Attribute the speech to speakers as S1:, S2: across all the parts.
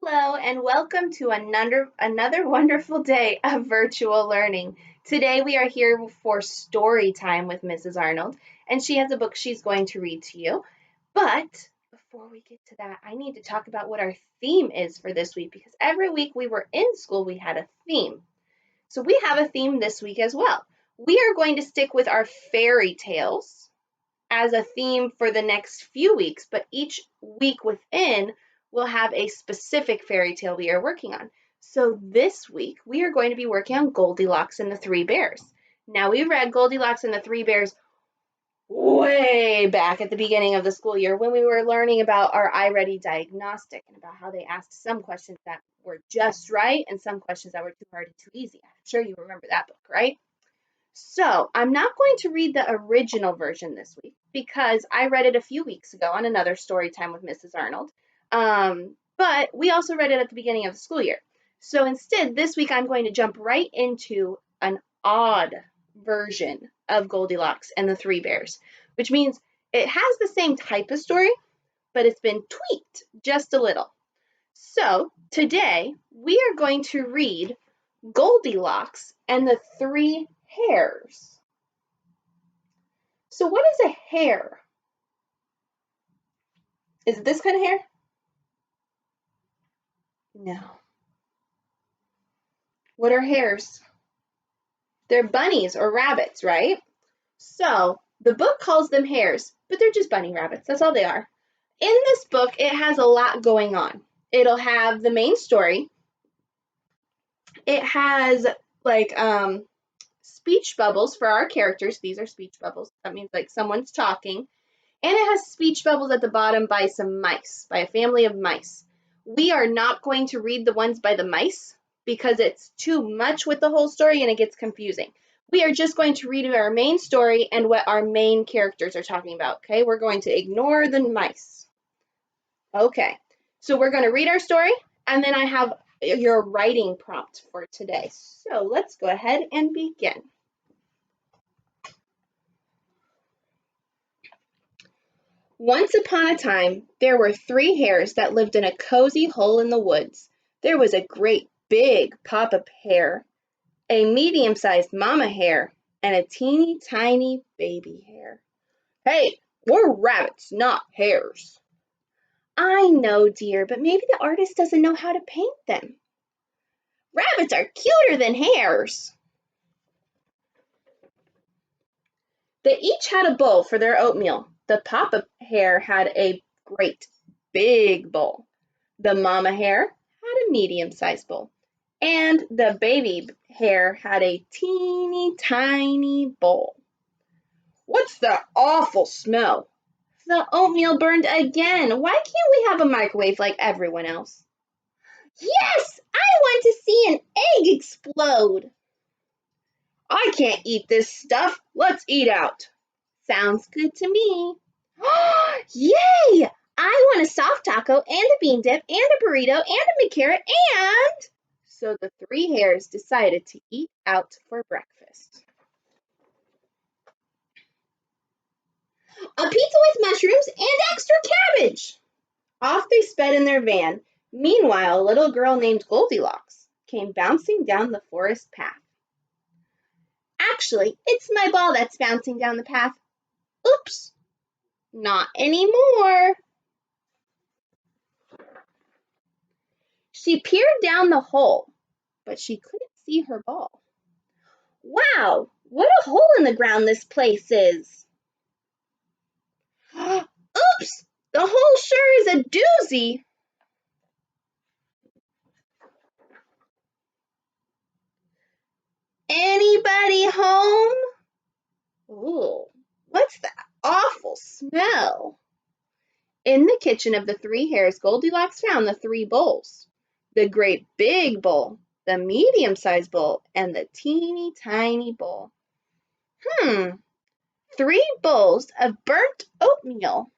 S1: Hello and welcome to another wonderful day of virtual learning. Today we are here for story time with Mrs. Arnold, and she has a book she's going to read to you. But before we get to that, I need to talk about what our theme is for this week because every week we were in school we had a theme. So we have a theme this week as well. We are going to stick with our fairy tales as a theme for the next few weeks, but each week within will have a specific fairy tale we are working on. So this week we are going to be working on Goldilocks and the Three Bears. Now we read Goldilocks and the Three Bears way back at the beginning of the school year when we were learning about our iReady diagnostic and about how they asked some questions that were just right and some questions that were too hard and too easy. I'm sure you remember that book, right? So I'm not going to read the original version this week because I read it a few weeks ago on another story time with Mrs. Arnold. But we also read it at the beginning of the school year. So instead, this week I'm going to jump right into an odd version of Goldilocks and the Three Bears, which means it has the same type of story, but it's been tweaked just a little. So today we are going to read Goldilocks and the Three Hares. So what is a hare? Is it this kind of hare? No. What are hares? They're bunnies or rabbits, right? So the book calls them hares, but they're just bunny rabbits. That's all they are. In this book, it has a lot going on. It'll have the main story. It has like speech bubbles for our characters. These are speech bubbles. That means like someone's talking. And it has speech bubbles at the bottom by some mice, by a family of mice. We are not going to read the ones by the mice because it's too much with the whole story and it gets confusing. We are just going to read our main story and what our main characters are talking about, okay? We're going to ignore the mice. Okay, so we're going to read our story, and then I have your writing prompt for today. So let's go ahead and begin. Once upon a time, there were three hares that lived in a cozy hole in the woods. There was a great big papa hare, a medium-sized mama hare, and a teeny tiny baby hare. Hey, we're rabbits, not hares. I know, dear, but maybe the artist doesn't know how to paint them. Rabbits are cuter than hares. They each had a bowl for their oatmeal. The papa hare had a great big bowl. The mama hare had a medium-sized bowl, and the baby hare had a teeny tiny bowl. What's that awful smell? The oatmeal burned again. Why can't we have a microwave like everyone else? Yes, I want to see an egg explode. I can't eat this stuff. Let's eat out. Sounds good to me. Yay! I want a soft taco and a bean dip and a burrito and a McCarrot and... So the three hares decided to eat out for breakfast. A pizza with mushrooms and extra cabbage! Off they sped in their van. Meanwhile, a little girl named Goldilocks came bouncing down the forest path. Actually, it's my ball that's bouncing down the path. Oops, not anymore. She peered down the hole, but she couldn't see her ball. Wow, what a hole in the ground this place is. Oops, the hole sure is a doozy. Anybody home? Ooh, what's that awful smell? In the kitchen of the three hares, Goldilocks found the three bowls. The great big bowl, the medium-sized bowl, and the teeny tiny bowl. Three bowls of burnt oatmeal.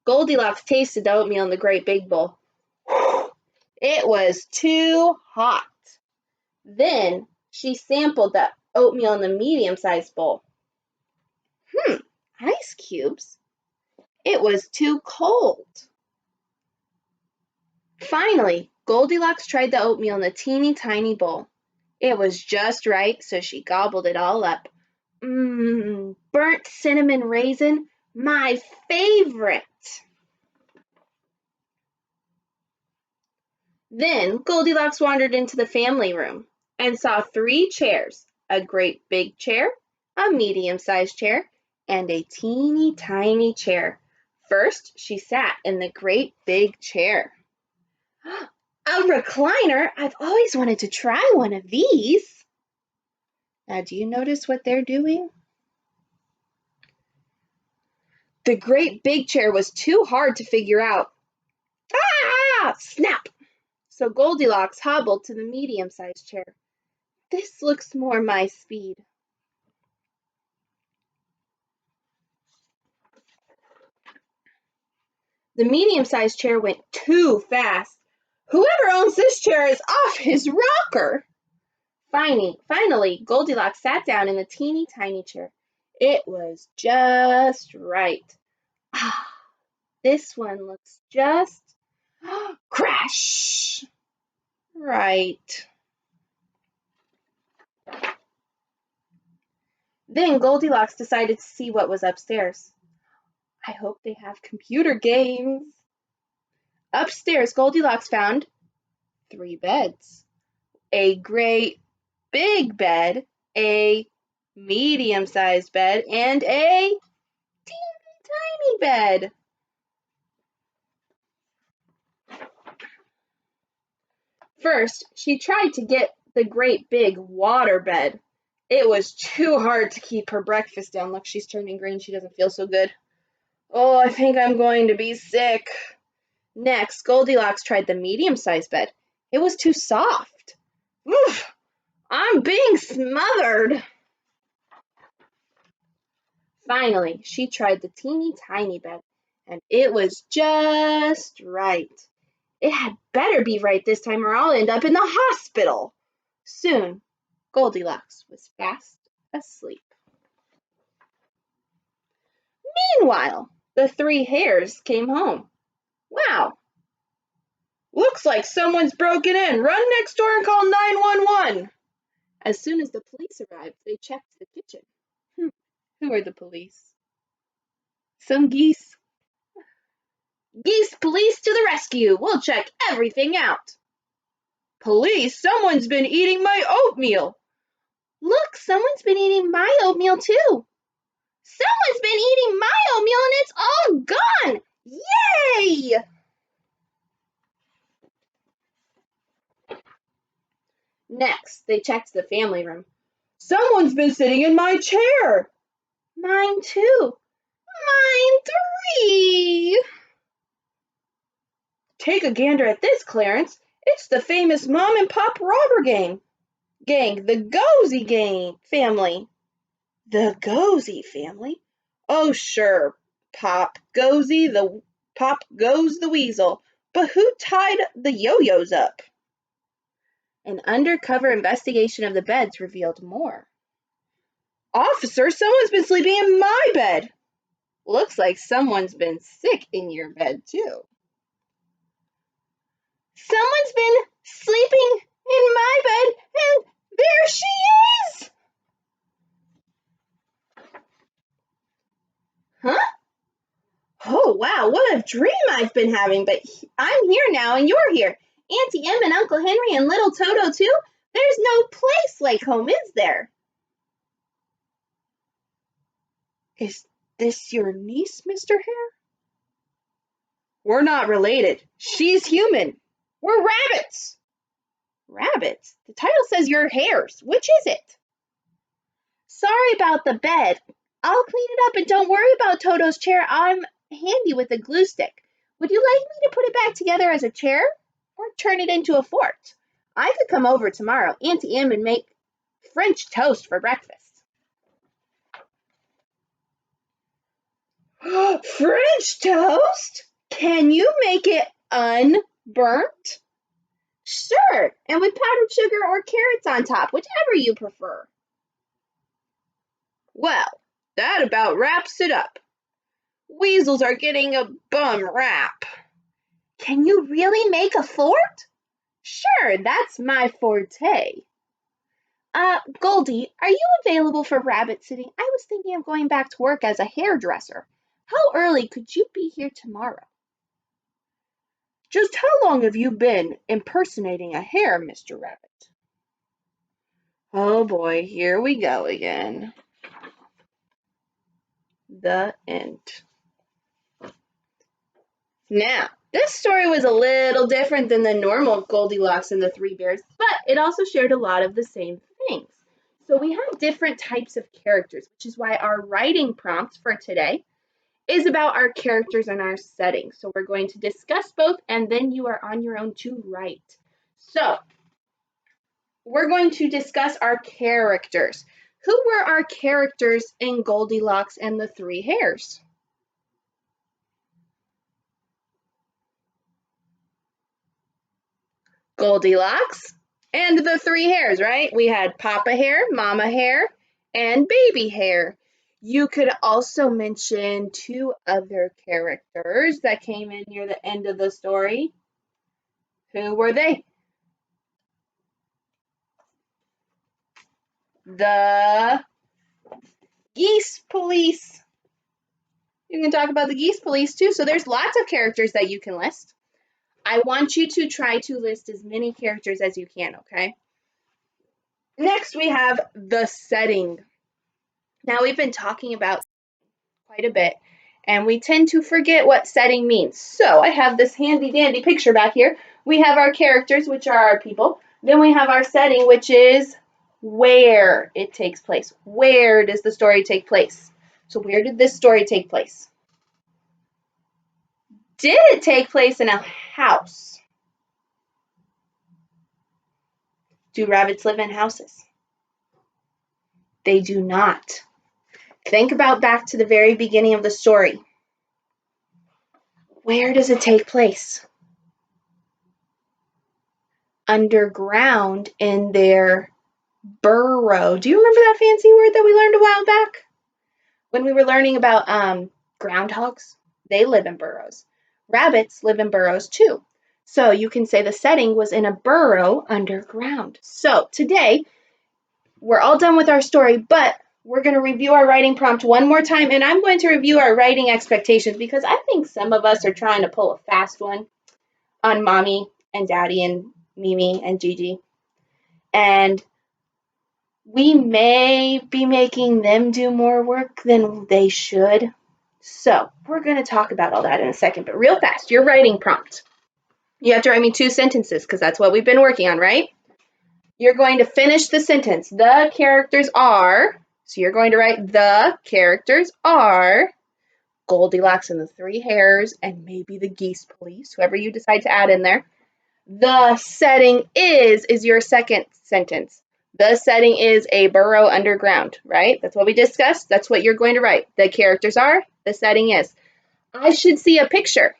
S1: Goldilocks tasted the oatmeal in the great big bowl. It was too hot. Then she sampled the oatmeal in the medium-sized bowl. Ice cubes. It was too cold. Finally, Goldilocks tried the oatmeal in the teeny tiny bowl. It was just right, so she gobbled it all up. Mmm, burnt cinnamon raisin, my favorite. Then Goldilocks wandered into the family room and saw three chairs, a great big chair, a medium-sized chair, and a teeny tiny chair. First, she sat in the great big chair. A recliner? I've always wanted to try one of these. Now, do you notice what they're doing? The great big chair was too hard to figure out. Ah! Snap! So Goldilocks hobbled to the medium-sized chair. This looks more my speed. The medium-sized chair went too fast. Whoever owns this chair is off his rocker. Finally, Goldilocks sat down in the teeny tiny chair. It was just right. Ah, this one looks just crash. Right. Then Goldilocks decided to see what was upstairs. I hope they have computer games. Upstairs, Goldilocks found three beds. A great big bed, a medium-sized bed, and a teeny tiny bed. First, she tried to get the great big water bed. It was too hard to keep her breakfast down. Look, she's turning green. She doesn't feel so good. Oh, I think I'm going to be sick. Next, Goldilocks tried the medium-sized bed. It was too soft. Oof, I'm being smothered. Finally, she tried the teeny tiny bed, and it was just right. It had better be right this time or I'll end up in the hospital. Soon, Goldilocks was fast asleep. Meanwhile, the three hares came home. Wow, looks like someone's broken in. Run next door and call 911. As soon as the police arrived, they checked the kitchen. Who are the police? Some geese. Geese police to the rescue. We'll check everything out. Police, someone's been eating my oatmeal. Look, someone's been eating my oatmeal too. Someone's been eating my oatmeal and it's all gone. Yay! Next, they checked the family room. Someone's been sitting in my chair. Mine too. Mine three. Take a gander at this, Clarence. It's the famous mom and pop robber gang, the Gozy gang family. The Gozy family? Oh, sure, Pop goes the weasel. But who tied the yo-yos up? An undercover investigation of the beds revealed more. Officer, someone's been sleeping in my bed. Looks like someone's been sick in your bed, too. Someone's been sleeping in my bed, and there she is! Huh? Oh, wow, what a dream I've been having, but I'm here now and you're here. Auntie Em and Uncle Henry and little Toto, too. There's no place like home, is there? Is this your niece, Mr. Hare? We're not related. She's human. We're rabbits. Rabbits? The title says you're hares. Which is it? Sorry about the bed. I'll clean it up and don't worry about Toto's chair. I'm handy with a glue stick. Would you like me to put it back together as a chair or turn it into a fort? I could come over tomorrow. Auntie Em would make French toast for breakfast. French toast? Can you make it unburnt? Sure, and with powdered sugar or carrots on top, whichever you prefer. Well, that about wraps it up. Weasels are getting a bum rap. Can you really make a fort? Sure, that's my forte. Goldie, are you available for rabbit sitting? I was thinking of going back to work as a hairdresser. How early could you be here tomorrow? Just how long have you been impersonating a hare, Mr. Rabbit? Oh boy, here we go again. The end. Now, this story was a little different than the normal Goldilocks and the Three Bears, but it also shared a lot of the same things. So we have different types of characters, which is why our writing prompt for today is about our characters and our settings. So we're going to discuss both, and then you are on your own to write. So we're going to discuss our characters. Who were our characters in Goldilocks and the Three Hares? Goldilocks and the Three Hares, right? We had Papa Hare, Mama Hare, and Baby Hare. You could also mention two other characters that came in near the end of the story. Who were they? The Geese Police. You can talk about the Geese Police too. So there's lots of characters that you can list. I want you to try to list as many characters as you can, okay? Next, we have the setting. Now, we've been talking about quite a bit, and we tend to forget what setting means. So I have this handy dandy picture back here. We have our characters, which are our people. Then we have our setting, which is where it takes place. Where does the story take place? So where did this story take place? Did it take place in a house? Do rabbits live in houses? They do not. Think about back to the very beginning of the story. Where does it take place? Underground in their burrow. Do you remember that fancy word that we learned a while back? When we were learning about groundhogs, they live in burrows. Rabbits live in burrows too. So you can say the setting was in a burrow underground. So today, we're all done with our story, but we're going to review our writing prompt one more time, and I'm going to review our writing expectations because I think some of us are trying to pull a fast one on Mommy and Daddy and Mimi and Gigi. And we may be making them do more work than they should. So we're going to talk about all that in a second, but real fast, your writing prompt. You have to write me 2 sentences because that's what we've been working on, right? You're going to finish the sentence. The characters are, so you're going to write the characters are Goldilocks and the Three Hares and maybe the Geese Police, whoever you decide to add in there. The setting is your second sentence. The setting is a burrow underground, right? That's what we discussed. That's what you're going to write. The characters are, the setting is. I should see a picture.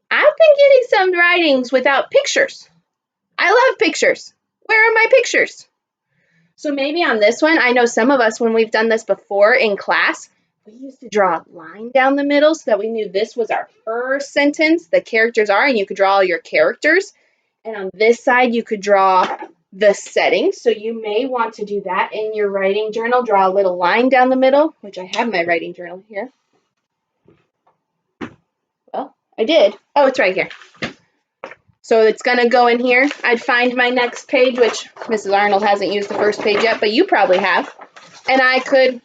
S1: I've been getting some writings without pictures. I love pictures. Where are my pictures? So maybe on this one, I know some of us, when we've done this before in class, we used to draw a line down the middle so that we knew this was our first sentence, the characters are, and you could draw all your characters. And on this side, you could draw the setting. So you may want to do that in your writing journal. Draw a little line down the middle, which I have my writing journal here. Well, I did. Oh, it's right here. So it's going to go in here. I'd find my next page, which Mrs. Arnold hasn't used the first page yet, but you probably have. And I could,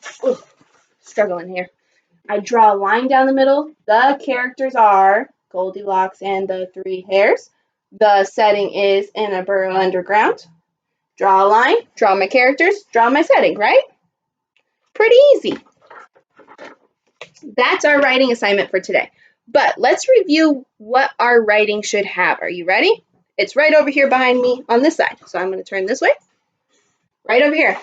S1: struggle in here. I draw a line down the middle. The characters are Goldilocks and the Three Hares. The setting is in a burrow underground. Draw a line, draw my characters, draw my setting, right? Pretty easy. That's our writing assignment for today. But let's review what our writing should have. Are you ready? It's right over here behind me on this side. So I'm going to turn this way. Right over here.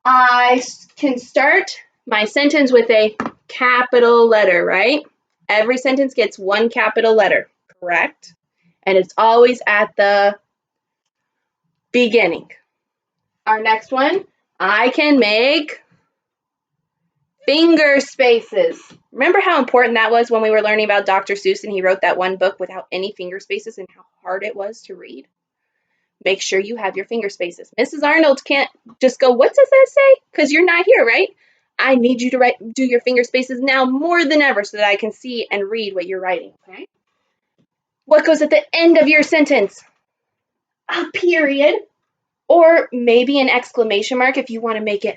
S1: I can start my sentence with a capital letter, right? Every sentence gets one capital letter, correct? And it's always at the beginning. Our next one, I can make Finger spaces. Remember how important that was when we were learning about Dr. Seuss and he wrote that one book without any finger spaces and how hard it was to read? Make sure you have your finger spaces. Mrs. Arnold can't just go, what does that say? Because you're not here, right? I need you to do your finger spaces now more than ever so that I can see and read what you're writing, okay? What goes at the end of your sentence? A period, or maybe an exclamation mark if you want to make it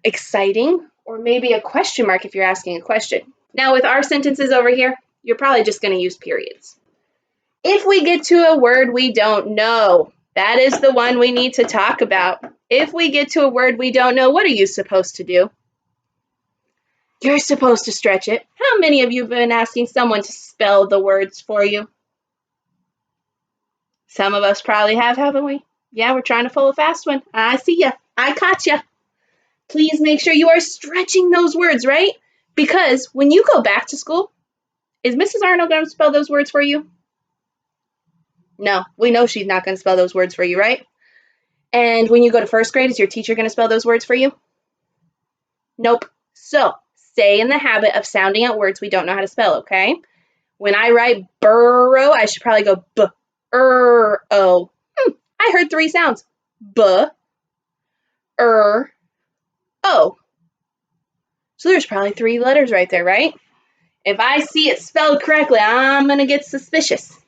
S1: exciting, or maybe a question mark if you're asking a question. Now, with our sentences over here, you're probably just going to use periods. If we get to a word we don't know, that is the one we need to talk about. If we get to a word we don't know, what are you supposed to do? You're supposed to stretch it. How many of you have been asking someone to spell the words for you? Some of us probably have, haven't we? Yeah, we're trying to pull a fast one. I see ya. I caught ya. Please make sure you are stretching those words, right? Because when you go back to school, is Mrs. Arnold going to spell those words for you? No, we know she's not going to spell those words for you, right? And when you go to first grade, is your teacher going to spell those words for you? Nope. So stay in the habit of sounding out words we don't know how to spell, okay? When I write burrow, I should probably go b-er-o. I heard 3 sounds. B-er-o. So there's probably 3 letters right there, right? If I see it spelled correctly, I'm going to get suspicious.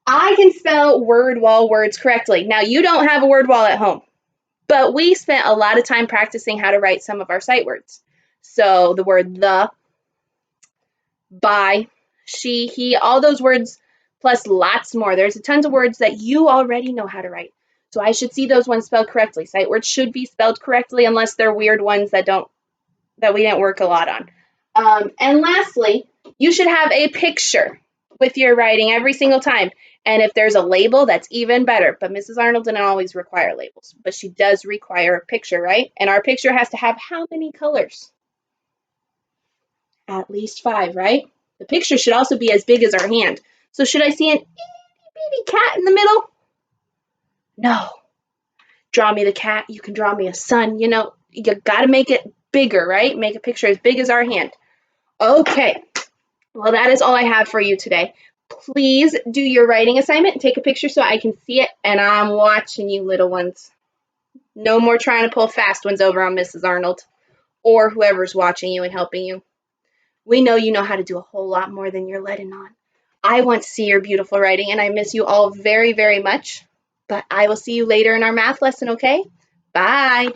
S1: I can spell word wall words correctly. Now, you don't have a word wall at home, but we spent a lot of time practicing how to write some of our sight words. So the word the, by, she, he, all those words, plus lots more. There's tons of words that you already know how to write. So I should see those ones spelled correctly. Sight words should be spelled correctly unless they're weird ones that we didn't work a lot on. And lastly, you should have a picture with your writing every single time. And if there's a label, that's even better. But Mrs. Arnold didn't always require labels, but she does require a picture, right? And our picture has to have how many colors? At least 5, right? The picture should also be as big as our hand. So should I see an itty bitty cat in the middle? No. Draw me the cat. You can draw me a sun. You know, you got to make it bigger, right? Make a picture as big as our hand. Okay. Well, that is all I have for you today. Please do your writing assignment and take a picture so I can see it. And I'm watching you, little ones. No more trying to pull fast ones over on Mrs. Arnold or whoever's watching you and helping you. We know you know how to do a whole lot more than you're letting on. I want to see your beautiful writing, and I miss you all very, very much. But I will see you later in our math lesson, okay? Bye.